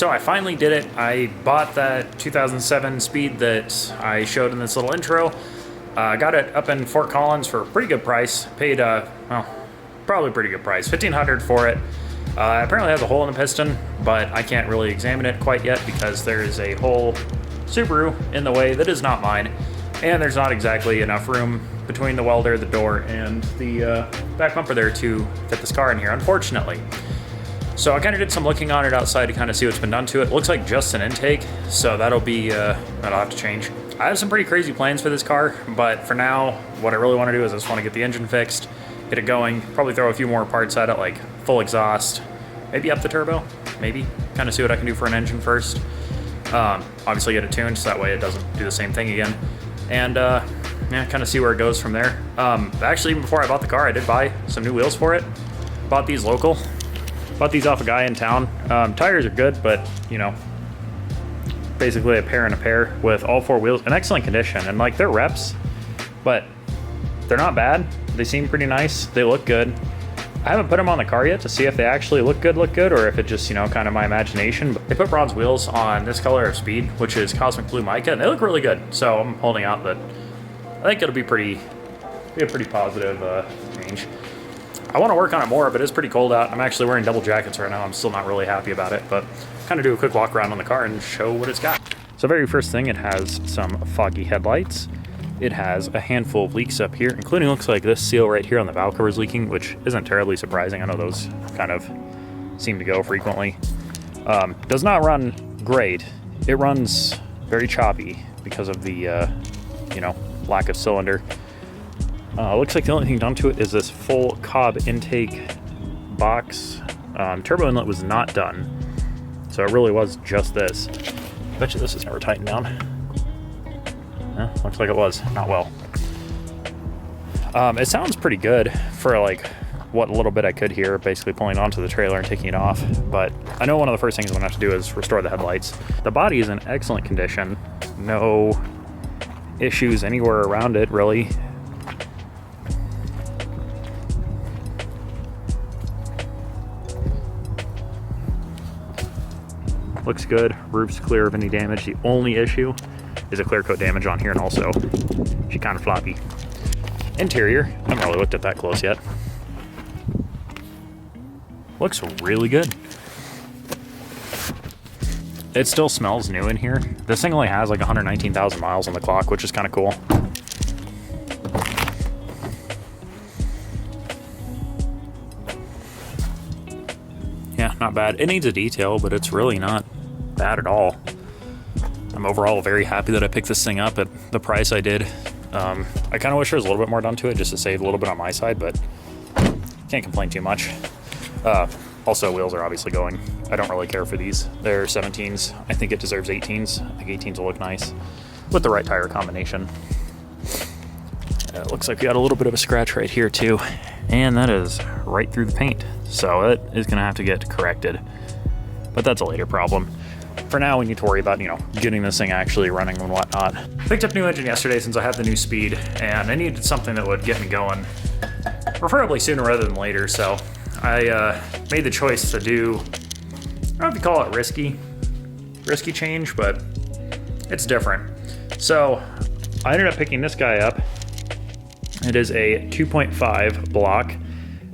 So I finally did it. I bought that 2007 Speed that I showed in this little intro. Got it up in Fort Collins for a pretty good price. Paid, well, probably pretty good price, $1,500 for it. Apparently has a hole in the piston, but I can't really examine it quite yet because there is a whole Subaru in the way that is not mine, and there's not exactly enough room between the welder, the door, and the back bumper there to fit this car in here, unfortunately. So I kind of did some looking on it outside to kind of see what's been done to it. It looks like just an intake, so that'll have to change. I have some pretty crazy plans for this car, but for now, what I really want to do is I just want to get the engine fixed, get it going, probably throw a few more parts at it, like full exhaust, maybe up the turbo, maybe, kind of see what I can do for an engine first. Obviously get it tuned so that way it doesn't do the same thing again, and yeah, kind of see where it goes from there. Actually, even before I bought the car, I did buy some new wheels for it. Bought these local. Bought these off a guy in town. Tires are good, but you know, basically a pair and a pair with all four wheels in excellent condition, and like they're reps, but they're not bad. They seem pretty nice. They look good. I haven't put them on the car yet to see if they actually look good, or if it just, you know, kind of my imagination. But they put bronze wheels on this color of Speed, which is Cosmic Blue Mica, and they look really good. So I'm holding out that I think it'll be a pretty positive change. I want to work on it more, but it's pretty cold out. I'm actually wearing double jackets right now. I'm still not really happy about it, but kind of do a quick walk around on the car and show what it's got. So very first thing, it has some foggy headlights. It has a handful of leaks up here, including looks like this seal right here on the valve cover is leaking, which isn't terribly surprising. I know those kind of seem to go frequently. Does not run great. It runs very choppy because of the, you know, lack of cylinder. Looks like the only thing done to it is this full Cobb intake box. Turbo inlet was not done, so it really was just this. Bet you this is never tightened down. Looks like it was, not well. It sounds pretty good for like what little bit I could hear, basically pulling onto the trailer and taking it off. But I know one of the first things I'm gonna have to do is restore the headlights. The body is in excellent condition. No issues anywhere around it, really. Looks good, roof's clear of any damage. The only issue is a clear coat damage on here, and also she's kind of floppy. Interior, I haven't really looked at that close yet. Looks really good. It still smells new in here. This thing only has like 119,000 miles on the clock, which is kind of cool. Yeah, not bad. It needs a detail, but it's really not bad at all. I'm overall very happy that I picked this thing up at the price I did. I kind of wish there was a little bit more done to it just to save a little bit on my side, but can't complain too much. Also, wheels are obviously going. I don't really care for these. They're 17s. I think it deserves 18s. I think 18s will look nice with the right tire combination. It looks like we got a little bit of a scratch right here too, and that is right through the paint. So it is gonna have to get corrected, but that's a later problem. For now, we need to worry about, you know, getting this thing actually running and whatnot. Picked up a new engine yesterday since I have the new Speed, and I needed something that would get me going, preferably sooner rather than later. So I made the choice to do, I don't know if you call it risky change, but it's different. So I ended up picking this guy up. It is a 2.5 block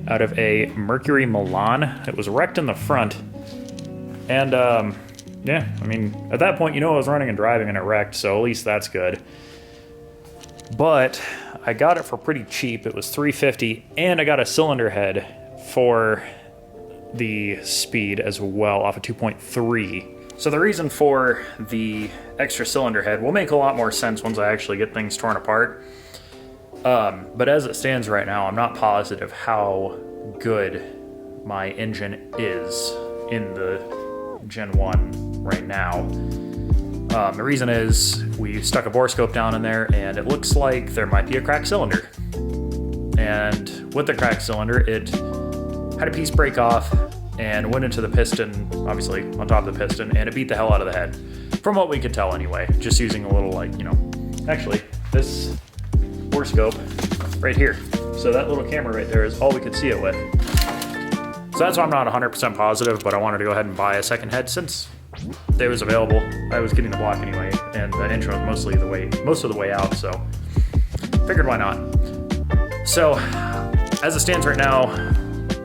out of a Mercury Milan. It was wrecked in the front, and yeah, I mean, at that point, you know, I was running and driving and it wrecked, so at least that's good. But I got it for pretty cheap. It was $350, and I got a cylinder head for the Speed as well, off of 2.3. So the reason for the extra cylinder head will make a lot more sense once I actually get things torn apart. But as it stands right now, I'm not positive how good my engine is in the Gen 1 right now. The reason is we stuck a bore scope down in there, and it looks like there might be a cracked cylinder. And with the cracked cylinder, it had a piece break off and went into the piston, obviously on top of the piston, and it beat the hell out of the head. From what we could tell anyway, just using a little, like, you know, actually this bore scope right here. So that little camera right there is all we could see it with. So that's why I'm not 100% positive, but I wanted to go ahead and buy a second head since it was available. I was getting the block anyway, and the engine was most of the way out, so figured why not. So, as it stands right now,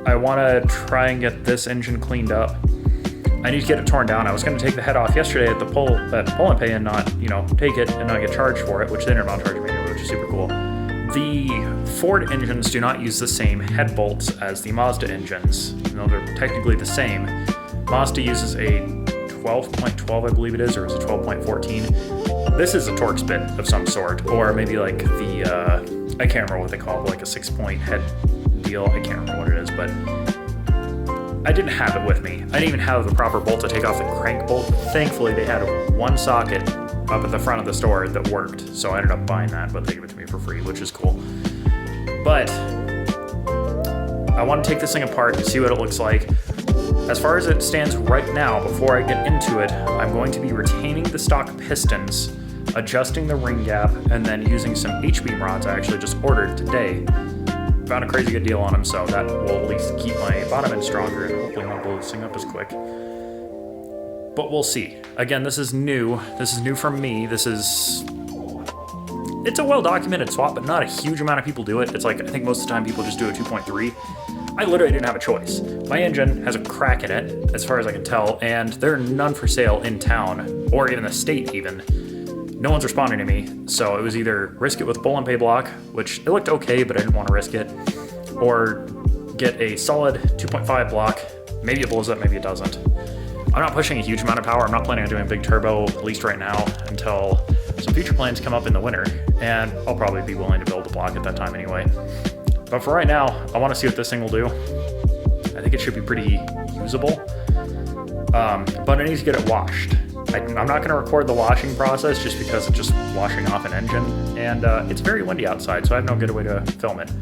I want to try and get this engine cleaned up. I need to get it torn down. I was going to take the head off yesterday at the pull and pay and not, take it and not get charged for it, which they ended up charging me anyway, which is super cool. The Ford engines do not use the same head bolts as the Mazda engines, even though they're technically the same. Mazda uses a 12.12, I believe it is, or is it 12.14? This is a torque spit of some sort, or maybe like the, I can't remember what they call it, like a 6-point head deal. I can't remember what it is, but I didn't have it with me. I didn't even have the proper bolt to take off the crank bolt. Thankfully, they had one socket up at the front of the store that worked, so I ended up buying that, but they gave it to me for free, which is cool. But I want to take this thing apart and see what it looks like. As far as it stands right now, before I get into it, I'm going to be retaining the stock pistons, adjusting the ring gap, and then using some H-beam rods I actually just ordered today. Found a crazy good deal on them, so that will at least keep my bottom end stronger and hopefully not blow this thing up as quick. But we'll see. Again, this is new. This is new from me. It's a well-documented swap, but not a huge amount of people do it. It's like, I think most of the time people just do a 2.3. I literally didn't have a choice. My engine has a crack in it, as far as I can tell, and there are none for sale in town, or even the state even. No one's responding to me, so it was either risk it with pull and pay block, which it looked okay, but I didn't want to risk it, or get a solid 2.5 block. Maybe it blows up, maybe it doesn't. I'm not pushing a huge amount of power. I'm not planning on doing a big turbo, at least right now, until some future plans come up in the winter, and I'll probably be willing to build a block at that time anyway. But for right now, I want to see what this thing will do. I think it should be pretty usable, but I need to get it washed. I'm not going to record the washing process just because it's just washing off an engine, and it's very windy outside, so I have no good way to film it.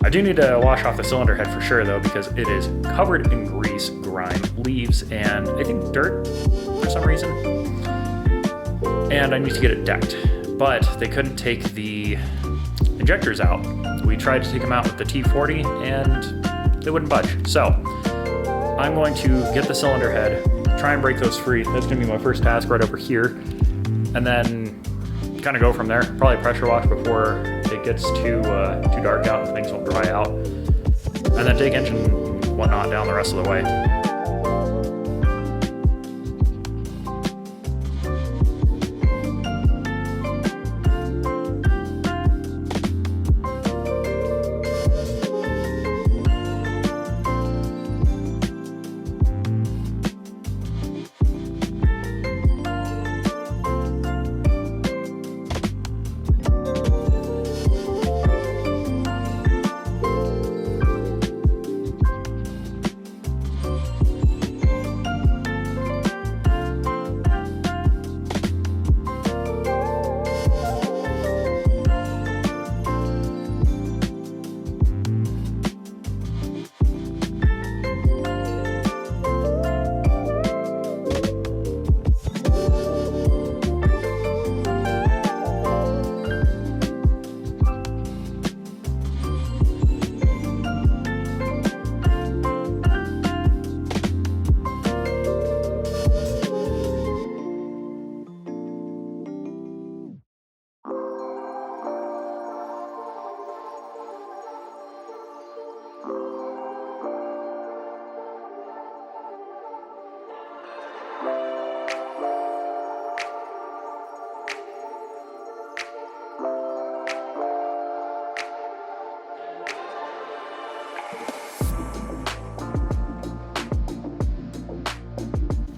I do need to wash off the cylinder head for sure, though, because it is covered in grease, grime, leaves, and I think dirt for some reason. And I need to get it decked, but they couldn't take the injectors out. We tried to take them out with the T40, and they wouldn't budge. So I'm going to get the cylinder head, try and break those free. That's going to be my first task right over here, and then kind of go from there. Probably pressure wash before it gets too dark out and things will dry out, and then take engine and whatnot down the rest of the way.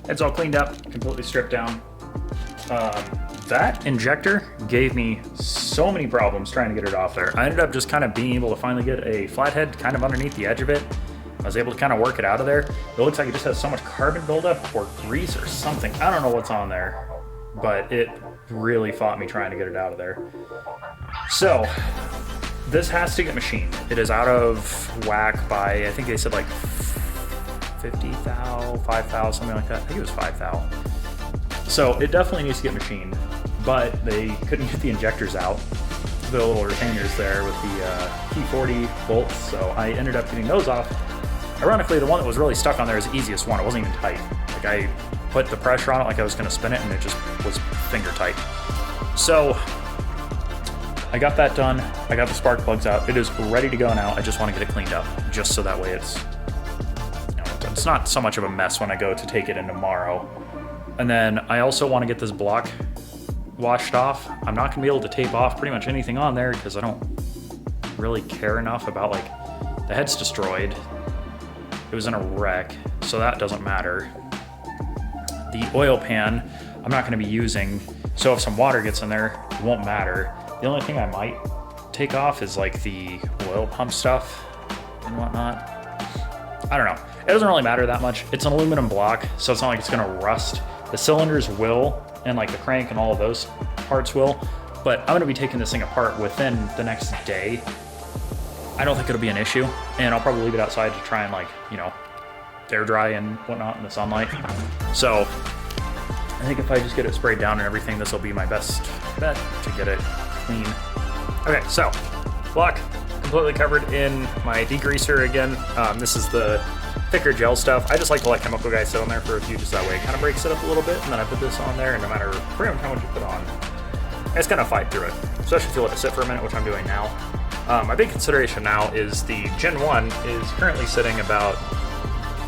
It's all cleaned up, completely stripped down. That injector gave me so many problems trying to get it off there. I ended up just kind of being able to finally get a flathead kind of underneath the edge of it. I was able to kind of work it out of there. It looks like it just has so much carbon buildup or grease or something. I don't know what's on there, but it really fought me trying to get it out of there. So this has to get machined. It is out of whack by, I think they said like 50 thou, 5 thou, something like that. I think it was 5 thou. So it definitely needs to get machined, but they couldn't get the injectors out, the little retainers there with the T40 bolts, so I ended up getting those off. Ironically, the one that was really stuck on there is the easiest one. It wasn't even tight. Like put the pressure on it like I was going to spin it, and it just was finger tight. So I got that done. I got the spark plugs out. It is ready to go now. I just want to get it cleaned up, just so that way it's, you know, it's not so much of a mess when I go to take it in tomorrow. And then I also want to get this block washed off. I'm not going to be able to tape off pretty much anything on there because I don't really care enough about, like, the head's destroyed. It was in a wreck, so that doesn't matter. The oil pan I'm not going to be using, so if some water gets in there, it won't matter. The only thing I might take off is like the oil pump stuff and whatnot. I don't know. It doesn't really matter that much. It's an aluminum block, so it's not like it's going to rust. The cylinders will, and like the crank and all of those parts will, but I'm going to be taking this thing apart within the next day. I don't think it'll be an issue, and I'll probably leave it outside to try and, like, you know, air dry and whatnot in the sunlight. So I think if I just get it sprayed down and everything, this will be my best bet to get it clean. Okay, so block completely covered in my degreaser again. This is the thicker gel stuff. I just like to let chemical guys sit on there for a few, just that way it kind of breaks it up a little bit, and then I put this on there, and no matter pretty much how much you put on, it's gonna fight through it, especially if you let it sit for a minute, which I'm doing now. My big consideration now is the Gen 1 is currently sitting about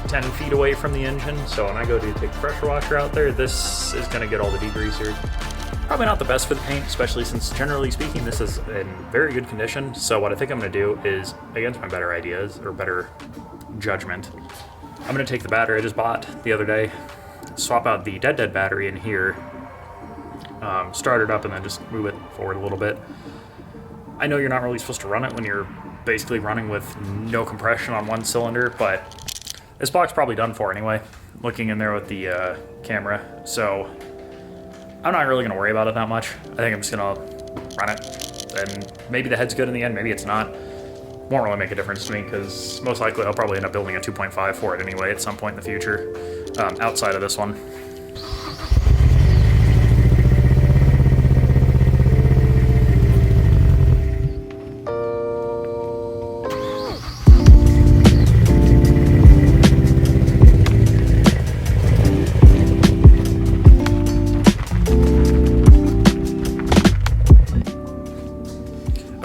10 feet away from the engine, so when I go to take the pressure washer out there, this is going to get all the degreaser. Probably not the best for the paint, especially since, generally speaking, this is in very good condition. So what I think I'm going to do is, against my better ideas, or better judgment, I'm going to take the battery I just bought the other day, swap out the dead battery in here, start it up, and then just move it forward a little bit. I know you're not really supposed to run it when you're basically running with no compression on one cylinder, but this block's probably done for anyway, looking in there with the camera, so I'm not really going to worry about it that much. I think I'm just going to run it, and maybe the head's good in the end, maybe it's not. Won't really make a difference to me, because most likely I'll probably end up building a 2.5 for it anyway at some point in the future, outside of this one.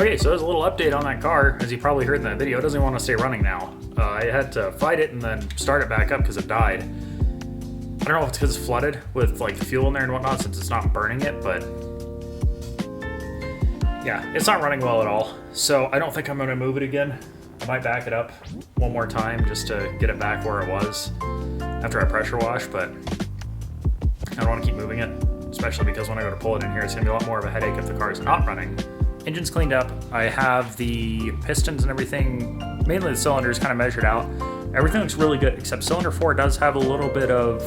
Okay, so there's a little update on that car. As you probably heard in that video, it doesn't want to stay running now. I had to fight it and then start it back up because it died. I don't know if it's because it's flooded with like the fuel in there and whatnot, since it's not burning it, but yeah, it's not running well at all. So I don't think I'm going to move it again. I might back it up one more time just to get it back where it was after I pressure wash, but I don't want to keep moving it, especially because when I go to pull it in here, it's going to be a lot more of a headache if the car is not running. Engine's cleaned up. I have the pistons and everything, mainly the cylinders, kind of measured out. Everything looks really good, except cylinder 4 does have a little bit of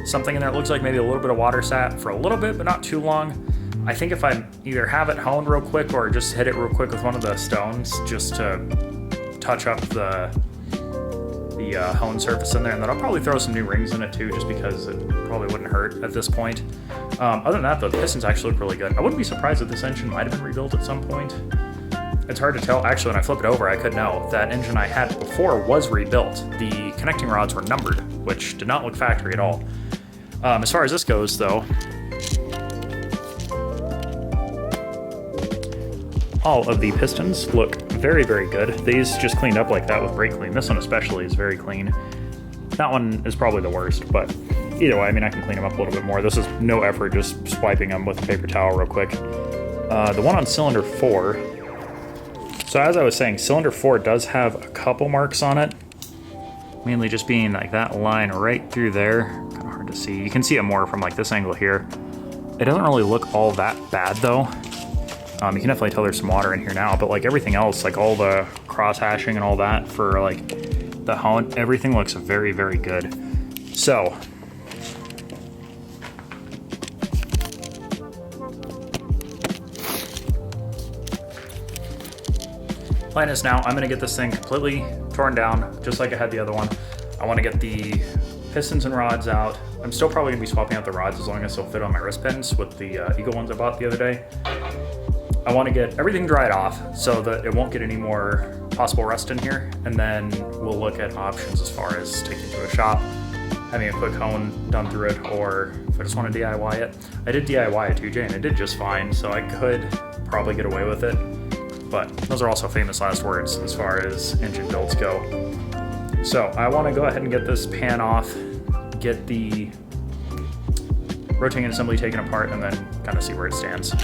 something in there. It looks like maybe a little bit of water sat for a little bit, but not too long. I think if I either have it honed real quick or just hit it real quick with one of the stones just to touch up the hone surface in there, and then I'll probably throw some new rings in it too, just because it probably wouldn't hurt at this point. Other than that, though, the pistons actually look really good. I wouldn't be surprised if this engine might have been rebuilt at some point. It's hard to tell. Actually, when I flip it over, I could know. That engine I had before was rebuilt. The connecting rods were numbered, which did not look factory at all. As far as this goes, though, all of the pistons look very, very good. These just cleaned up like that with brake clean. This one especially is very clean. That one is probably the worst, but either way, I mean, I can clean them up a little bit more. This is no effort, just swiping them with a paper towel real quick. The one on cylinder 4. So as I was saying, cylinder 4 does have a couple marks on it. Mainly just being like that line right through there. Kind of hard to see. You can see it more from like this angle here. It doesn't really look all that bad though. You can definitely tell there's some water in here now, but like everything else, like all the cross hashing and all that for like the hone, everything looks very, very good. So plan is now I'm going to get this thing completely torn down, just like I had the other one. I want to get the pistons and rods out. I'm still probably going to be swapping out the rods as long as they'll fit on my wrist pins with the Eagle ones I bought the other day. I want to get everything dried off so that it won't get any more possible rust in here, and then we'll look at options as far as taking it to a shop having a quick hone done through it, or if I just want to DIY it. I did DIY a 2J and it did just fine, so I could probably get away with it. But those are also famous last words as far as engine builds go. So I want to go ahead and get this pan off, get the rotating assembly taken apart, and then kind of see where it stands.